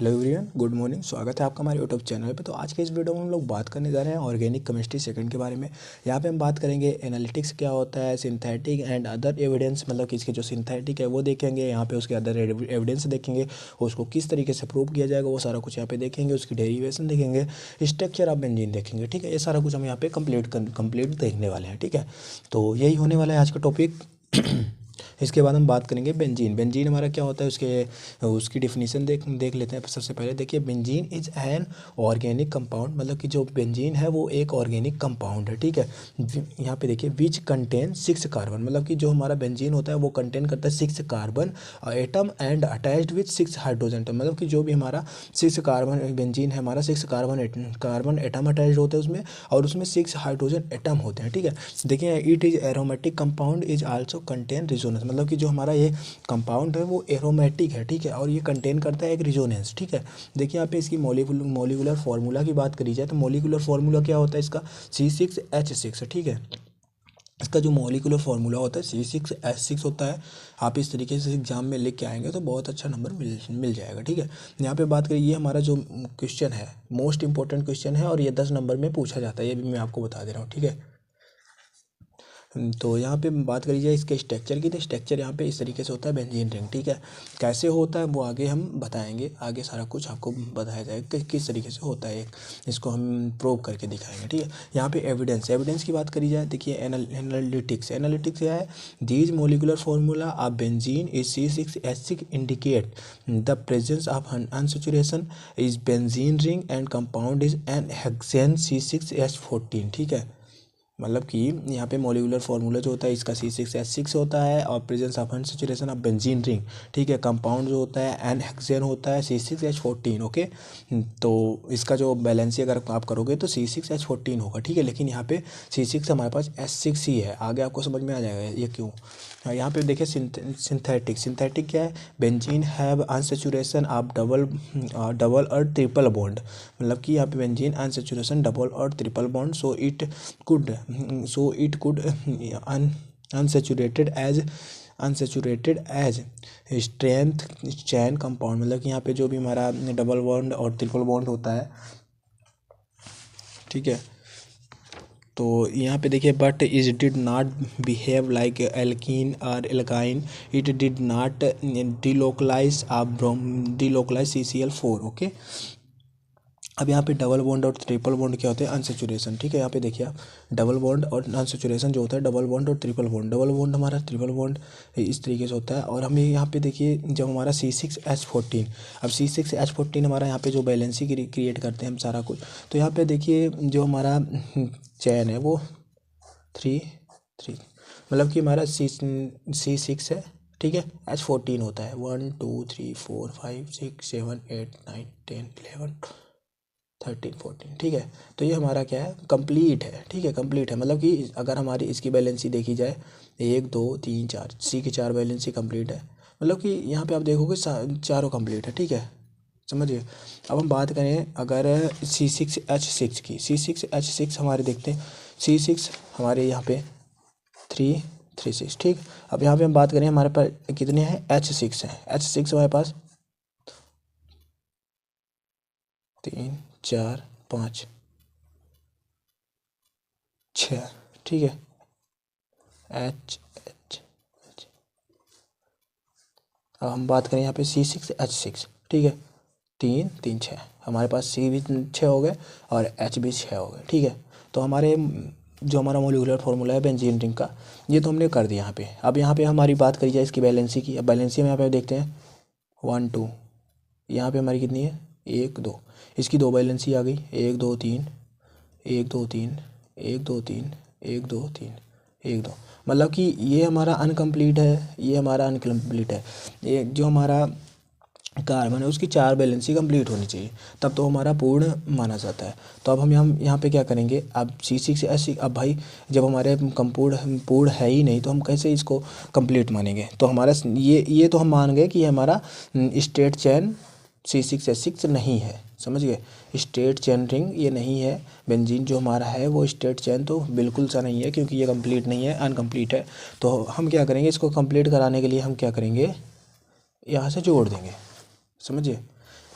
Hello everyone, good morning. स्वागत है आपका हमारे यूट्यूब चैनल पे। तो आज के इस वीडियो में हम लोग बात करने जा रहे हैं ऑर्गेनिक केमिस्ट्री सेकंड के बारे में। यहाँ पे हम बात करेंगे एनालिटिक्स क्या होता है, सिंथेटिक एंड अदर एविडेंस, मतलब कि इसके जो सिंथेटिक है वो देखेंगे, यहाँ पे उसके अदर एविडेंस देखेंगे, उसको किस तरीके से प्रूव किया जाएगा वो सारा कुछ यहाँ पे देखेंगे, उसकी डेरिवेशन देखेंगे, स्ट्रक्चर ऑफ बेंजीन देखेंगे। ठीक है, ये सारा कुछ हम यहाँ पे कंप्लीट देखने वाले हैं। ठीक है, तो यही होने वाला है आज का टॉपिक। इसके बाद हम बात करेंगे बेंजीन। बेंजीन हमारा क्या होता है, उसकी डिफिनीशन देख लेते हैं। सबसे पहले देखिए, benzene is an organic compound, मतलब कि जो बेंजीन है वो एक ऑर्गेनिक कंपाउंड है। ठीक है, यहाँ पे देखिए विच कंटेन 6 कार्बन, मतलब कि जो हमारा बेंजीन होता है वो कंटेन करता है 6 carbon atom and attached with 6 hydrogen atom, मतलब कि जो भी हमारा 6 कार्बन बेंजीन है हमारा 6 कार्बन एटम अटैच्ड होते हैं उसमें, और उसमें 6 हाइड्रोजन एटम होते हैं। ठीक है, देखिए it is aromatic compound is also contain resonance, मतलब कि जो हमारा ये कंपाउंड है वो एरोमेटिक है। ठीक है, और ये कंटेन करता है एक रिजोनेंस। ठीक है, देखिए यहाँ पे इसकी मोलिकुलर फार्मूला की बात करी जाए तो मोलिकुलर फार्मूला क्या होता है इसका, C6H6। ठीक है, इसका जो मोलिकुलर फार्मूला होता है C6H6 होता है। आप इस तरीके से एग्जाम में लिख के आएंगे तो बहुत अच्छा नंबर मिल जाएगा। ठीक है, यहाँ पे बात करें, ये हमारा जो क्वेश्चन है मोस्ट इंपॉर्टेंट क्वेश्चन है और ये 10 नंबर में पूछा जाता है, ये भी मैं आपको बता दे रहा हूँ। ठीक है, तो यहाँ पे बात करी जाए इसके स्ट्रक्चर की, तो स्ट्रक्चर यहाँ पे इस तरीके से होता है बेंजीन रिंग। ठीक है, कैसे होता है वो आगे हम बताएंगे, आगे सारा कुछ आपको बताया जाएगा कि किस तरीके से होता है, इसको हम प्रूव करके दिखाएंगे। ठीक है, यहाँ पे एविडेंस की बात करी जाए, देखिए एनालिटिक्स क्या है, these molecular formula of benzene is C6H6 indicate the presence of unsaturation is benzene ring and compound is an hexane C6H14। ठीक है, मतलब कि यहाँ पे मोलिकुलर फार्मूला जो होता है इसका C6H6 होता है और presence of unsaturation of benzene ring. ठीक है, कंपाउंड जो होता है एन हेक्सेन होता है C6H14। ओके, तो इसका जो बैलेंसी अगर आप करोगे तो C6H14 होगा। ठीक है, लेकिन यहाँ पे C6 हमारे पास H6 ही है, आगे आपको समझ में आ जाएगा ये क्यों। यहाँ पे देखिए सिंथेटिक क्या है, benzene have unsaturation of double और ट्रिपल बॉन्ड, मतलब कि यहाँ पे बेंजीन अनसैचुरेशन डबल और triple bond, so it could unsaturated as strength chain compound, मतलब कि यहाँ पे जो भी हमारा डबल बॉन्ड और ट्रिपल बॉन्ड होता है। ठीक है, तो यहाँ पे देखिए, but is did not behave like alkene और alkyne, it did not delocalize CCl4। Okay, अब यहाँ पे डबल बॉन्ड और ट्रिपल बॉन्ड क्या होते हैं, अनसेचुरेशन। ठीक है, यहाँ पे देखिए आप, डबल बॉन्ड और अनसेचुरेशन जो होता है, डबल बॉन्ड और ट्रिपल बॉन्ड, डबल बॉन्ड हमारा ट्रिपल बॉन्ड इस तरीके से होता है। और हमें यहाँ पे देखिए जब हमारा C6H14, अब C6H14 हमारा यहाँ पे जो बैलेंसी क्रिएट करते हैं हम सारा कुछ, तो यहाँ पे देखिए जो हमारा चैन है वो 3 मतलब कि हमारा C6 है। ठीक है, H14 होता है 1 2 3 4 5 6 7 8 9 10 11 13 14। ठीक है, तो ये हमारा क्या है, कंप्लीट है। ठीक है, कंप्लीट है, मतलब कि अगर हमारी इसकी बैलेंसी देखी जाए 1 2 3 4, C की 4 बैलेंसी कंप्लीट है, मतलब कि यहाँ पे आप देखोगे चारों कंप्लीट है। ठीक है, समझिए। अब हम बात करें अगर C6H6 की, C6H6 हमारे देखते हैं, C6 हमारे यहाँ पे 3 6। ठीक, अब यहाँ पे हम बात करें हमारे पास कितने हैं, H6 हैं, H6 हमारे पास 3 4 5 6। ठीक है, H H। अब हम बात करें यहाँ पे C6H6। ठीक है, 3 3 6, हमारे पास C भी 6 हो गए और H भी 6 हो गए। ठीक है, तो हमारे जो हमारा मोलिकुलर फार्मूला है बेंजीन रिंग का, ये तो हमने कर दिया यहाँ पे। अब यहाँ पे हमारी बात करी जाए इसकी बैलेंसी की, अब बैलेंसी में यहाँ पे देखते हैं 1 2, यहाँ पे हमारी कितनी है 1 2, इसकी 2 बैलेंसी आ गई 1 2 3 1 2 3 1 2 3 1 2 3 1 2, मतलब कि ये हमारा अनकम्प्लीट है, ये हमारा अनकम्प्लीट है। ये जो हमारा कार्बन है उसकी 4 बैलेंसी कंप्लीट होनी चाहिए, तब तो हमारा पूर्ण माना जाता है। तो अब हम यहाँ पे क्या करेंगे, अब C6H6, अब भाई जब हमारे पूर्ण है ही नहीं तो हम कैसे इसको कंप्लीट मानेंगे, तो हमारा ये तो हम मान गए कि ये हमारा स्ट्रेट चैन C6H6 नहीं है, समझ गए। स्ट्रेट चैन रिंग ये नहीं है, बेंजीन जो हमारा है वो स्ट्रेट चैन तो बिल्कुल सा नहीं है, क्योंकि ये कंप्लीट नहीं है, अनकम्प्लीट है। तो हम क्या करेंगे, इसको कंप्लीट कराने के लिए हम क्या करेंगे, यहाँ से जोड़ देंगे, समझिए।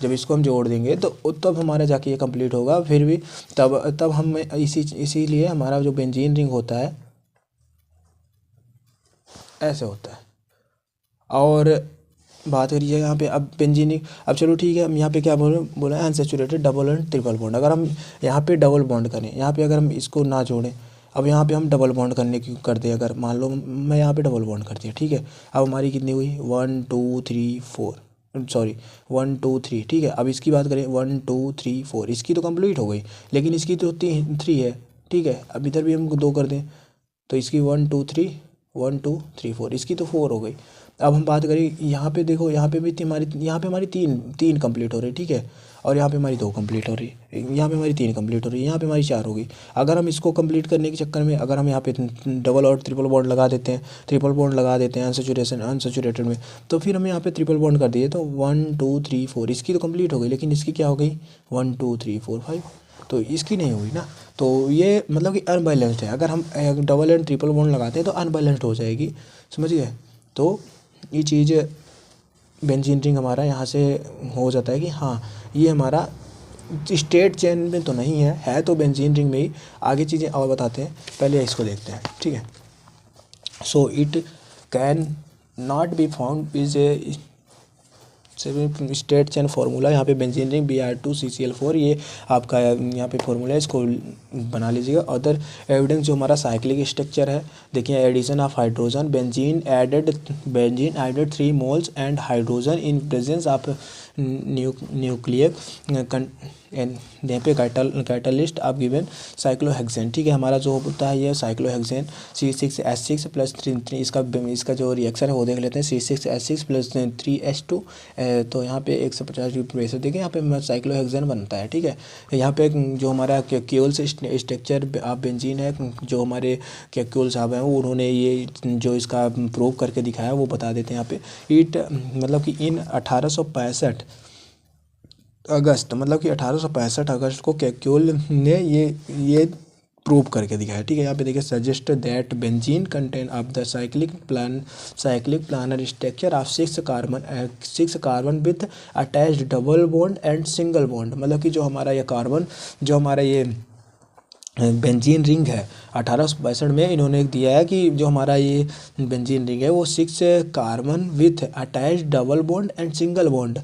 जब इसको हम जोड़ देंगे तो तब हमारा जाके ये कंप्लीट होगा। फिर भी तब हम इसीलिए हमारा जो बेंजीन रिंग होता है ऐसे होता है। और बात करिए यहाँ पे अब बेंजीन, अब चलो ठीक है, हम यहाँ पे क्या बोला है unsaturated double and triple bond. अगर हम यहाँ पे डबल बॉन्ड करें, यहाँ पे अगर हम इसको ना जोड़ें, अब यहाँ पे हम डबल बॉन्ड करने की कर दें, अगर मान लो मैं यहाँ पे डबल बॉन्ड कर दिया, ठीक है, अब हमारी कितनी हुई 1 2 3 4, सॉरी 1 2 3, ठीक है। अब इसकी बात करें 1 2 3 4, इसकी तो कंप्लीट हो गई, लेकिन इसकी तो 3 है, ठीक है। अब इधर भी हम 2 कर दें तो इसकी 1 2 3 1 2 3 4, इसकी तो 4 हो गई। अब हम बात करें यहाँ पे, देखो यहाँ पे भी यहाँ पे हमारी तीन कंप्लीट हो रही, ठीक है, और यहाँ पे हमारी 2 कंप्लीट हो रही, यहाँ पे हमारी 3 कंप्लीट हो रही, यहाँ पे हमारी 4 हो गई। अगर हम इसको कंप्लीट करने के चक्कर में अगर हम यहाँ पे डबल और ट्रिपल बॉन्ड लगा देते हैं, अनसैचुरेटेड में, तो फिर हम यहाँ पे ट्रिपल बॉन्ड कर दिए तो 1 2 3 4, इसकी तो कंप्लीट हो गई, लेकिन इसकी क्या हो गई 1 2 3 4 5, तो इसकी नहीं हुई ना। तो ये मतलब कि अनबैलेंस्ड है। अगर हम डबल एंड ट्रिपल बॉन्ड लगाते हैं तो अनबैलेंस्ड हो जाएगी, समझ गए। तो ये चीज़ बेंजीन रिंग हमारा यहाँ से हो जाता है कि हाँ ये हमारा स्टेट चेन में तो नहीं है तो बेंजीन रिंग में ही। आगे चीज़ें और बताते हैं, पहले इसको देखते हैं, ठीक है। So it can not be found is a state chain formula. यहाँ पे बेंजीन रिंग Br2CCl4, ये आपका यहाँ पे फार्मूला है, इसको बना लीजिएगा। अदर एविडेंस जो हमारा साइक्लिक स्ट्रक्चर है, देखिए addition of hydrogen, benzene added 3 moles and hydrogen in presence of nuclear यहाँ पे कैटलिस्ट आप गिवन साइक्लोहेक्सेन, ठीक है। हमारा जो होता है ये साइक्लोहेक्सेन C6H6 प्लस 3, इसका जो रिएक्शन है वो देख लेते हैं। C6H6 प्लस 3H2, तो यहाँ पे 150 डिग्री प्रेशर देखिए, यहाँ पे साइक्लोहेक्सेन बनता है, ठीक है। यहाँ पे जो हमारा कैक्यूल्स स्ट्रक्चर आप बेंजीन है, जो हमारे कैक्यूल साहब हैं उन्होंने ये जो इसका प्रूव करके दिखाया वो बता देते हैं यहाँ पे। इट मतलब कि इन 1865 अगस्त, मतलब कि 1865 अगस्त को कैक्यूल ने ये प्रूव करके दिखाया, ठीक है। यहाँ पे देखिए suggest that benzene contain of the cyclic planar structure of 6 carbon with attached double bond and single bond. मतलब कि जो हमारा ये कार्बन, जो हमारा ये बेंजीन रिंग है 1862 में इन्होंने दिया है कि जो हमारा ये बेंजीन रिंग है वो 6 carbon with attached double bond and single bond,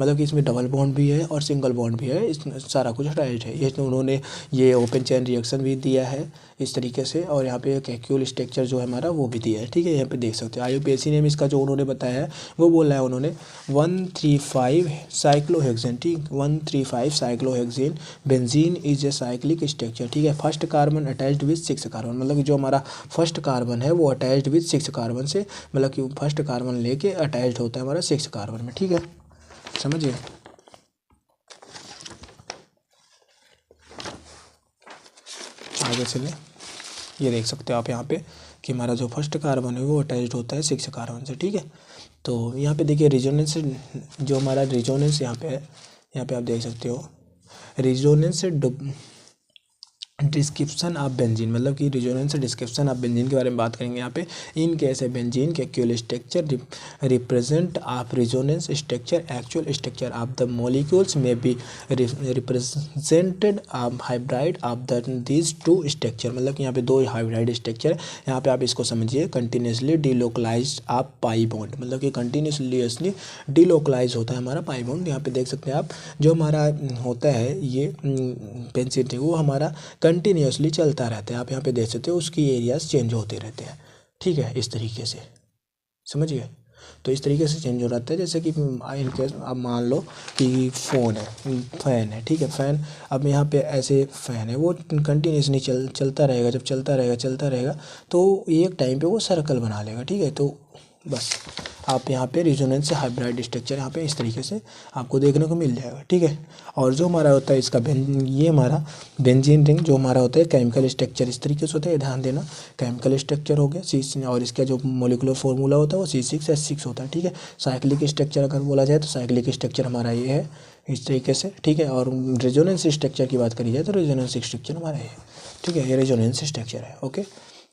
मतलब कि इसमें डबल बॉन्ड भी है और सिंगल बॉन्ड भी है, इसमें सारा कुछ अटैच्ड है। ये तो उन्होंने ये ओपन चेन रिएक्शन भी दिया है इस तरीके से, और यहाँ पे कैक्यूल स्ट्रक्चर जो है हमारा वो भी दिया है, ठीक है। यहाँ पे देख सकते हो IUPAC ने इसका जो उन्होंने बताया है वो बोला है उन्होंने 135 साइक्लोहेक्सेन, ठीक 135 cyclohexane benzene is a cyclic structure, ठीक है। First carbon attached with 6 carbon, मतलब कि जो हमारा फर्स्ट कार्बन है वो अटैच्ड विद 6 कार्बन से, मतलब कि फर्स्ट कार्बन लेके अटैच्ड होता है हमारा 6 कार्बन में, ठीक है, समझिए। आगे चले, ये देख सकते हो आप यहाँ पे कि हमारा जो फर्स्ट कार्बन है वो अटैच्ड होता है 6 कार्बन से, ठीक है। तो यहाँ पे देखिए रिजोनेंस, जो हमारा रिजोनेंस यहाँ पे है, यहाँ पे आप देख सकते हो रिजोनेंस डिस्क्रिप्शन ऑफ बेंजीन, मतलब कि रिजोनेंस डिस्क्रिप्शन ऑफ बेंजीन के बारे में बात करेंगे यहाँ पे। इन केस है benzene Kekule structure represent of resonance structure actual structure of the molecules में be represented of hybrid of the these 2 structure, मतलब कि यहाँ पे 2 हाइब्राइड स्ट्रक्चर। यहाँ पे आप इसको समझिए continuously delocalise of pi bond, मतलब कि कंटिन्यूसली डिलोकलाइज होता है हमारा पाई बॉन्ड। यहाँ पे देख सकते हैं आप जो हमारा होता है ये बेंजीन वो हमारा कंटिन्यूसली चलता रहता है। आप यहाँ पे देख सकते हो उसकी एरियाज चेंज होते रहते हैं, ठीक है, इस तरीके से, समझिए। तो इस तरीके से चेंज हो जाता है, जैसे कि इनकेस आप मान लो कि फैन है, ठीक है, फैन अब यहाँ पे ऐसे फैन है वो कंटिन्यूसली चलता रहेगा, जब चलता रहेगा तो एक टाइम पे वो सर्कल बना लेगा, ठीक है। तो बस आप यहाँ पे रिजोनेंस से हाइब्राइड स्ट्रक्चर यहाँ पे इस तरीके से आपको देखने को मिल जाएगा, ठीक है। और जो हमारा होता है इसका ये हमारा बेंजीन रिंग जो हमारा होता है केमिकल स्ट्रक्चर इस तरीके से होता है, ध्यान देना। केमिकल स्ट्रक्चर हो गया और इसका जो मोलिकुलर फार्मूला होता है वो C6H6 होता है, ठीक है। साइक्लिक स्ट्रक्चर अगर बोला जाए तो साइक्लिक स्ट्रक्चर हमारा ये है इस तरीके से, ठीक है। और रेजोनेंस स्ट्रक्चर की बात करी जाए तो रेजोनेंस स्ट्रक्चर हमारा ये, ठीक है, ये रेजोनेंस स्ट्रक्चर है, ओके।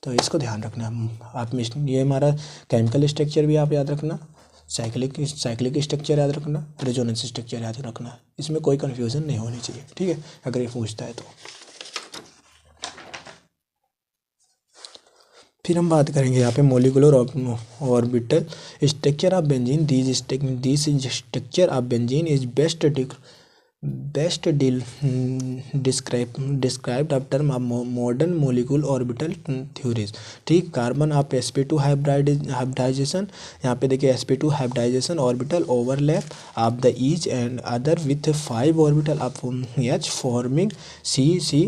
तो इसको ध्यान रखना आप, ये हमारा केमिकल स्ट्रक्चर भी आप याद रखना, साइक्लिक स्ट्रक्चर याद रखना, रेजोनेंस स्ट्रक्चर याद रखना, इसमें कोई कन्फ्यूज़न नहीं होनी चाहिए, ठीक है, अगर ये पूछता है तो। फिर हम बात करेंगे यहाँ पे molecular orbital structure of benzene. This structure of benzene is best described of term of modern molecular orbital theories. ठीक, कार्बन ऑफ sp2 हाइब्रिडाइजेशन, यहाँ पे देखिए sp2 hybridisation orbital overlap of the each and other with 5 orbital of H forming C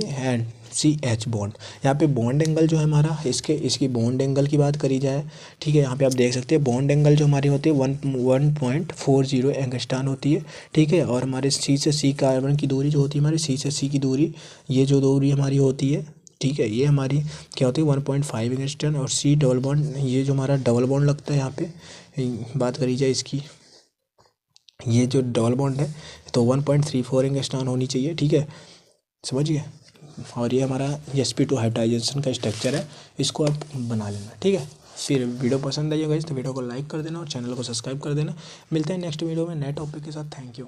and CH bond. यहाँ पे bond angle जो है हमारा, इसकी बॉन्ड एंगल की बात करी जाए, ठीक है, यहाँ पे आप देख सकते हैं बॉन्ड एंगल जो हमारी होती है 1.40 एंगस्ट्रॉन होती है, ठीक है। और हमारे C से C कार्बन की दूरी जो होती है, हमारी C से C की दूरी, ये जो दूरी हमारी होती है, ठीक है, ये हमारी क्या होती है 1.5 एंगस्ट्रॉन। और C डबल बॉन्ड, ये जो हमारा डबल बॉन्ड लगता है, यहाँ पे बात करी जाए इसकी, ये जो डबल बॉन्ड है तो 1.34 एंगस्ट्रॉन होनी चाहिए, ठीक है, समझिए। और ये हमारा sp2 हाइब्रिडाइजेशन का स्ट्रक्चर है, इसको आप बना लेना, ठीक है। फिर वीडियो पसंद आई होगा तो वीडियो को लाइक कर देना और चैनल को सब्सक्राइब कर देना। मिलते हैं नेक्स्ट वीडियो में नए टॉपिक के साथ। Thank you.